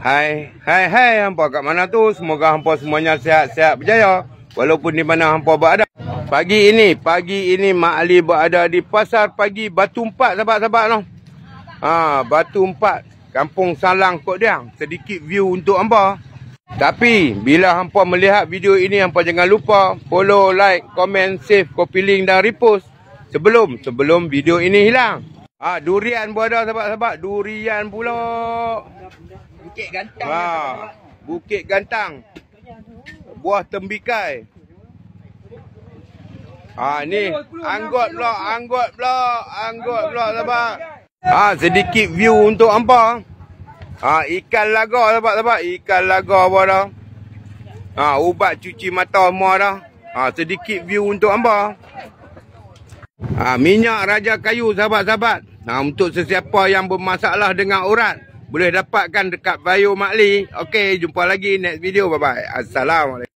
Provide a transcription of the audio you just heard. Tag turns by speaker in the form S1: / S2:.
S1: Hai, hampa kat mana tu? Semoga hampa semuanya sihat-sihat berjaya. Walaupun di mana hampa berada. Pagi ini Mak Ali berada di Pasar Pagi Batu Empat, sahabat-sahabat noh. Batu Empat, Kampung Salang Kok Diang. Sedikit view untuk hampa. Tapi bila hampa melihat video ini, hampa jangan lupa follow, like, komen, save, copy link dan repost sebelum video ini hilang. Durian pun ada, sahabat-sahabat. Durian pula.
S2: Bukit Gantang.
S1: Bukit Gantang. Buah tembikai. Ni anggot pula, sahabat. Sedikit view untuk hampa. Ikan laga, sahabat-sahabat. Ikan laga pun ada. Ubat cuci mata semua dah. Sedikit view untuk hampa. Minyak raja kayu, sahabat-sahabat. Untuk sesiapa yang bermasalah dengan urat, boleh dapatkan dekat bio Mak Ali. Okey, jumpa lagi next video. Bye-bye. Assalamualaikum.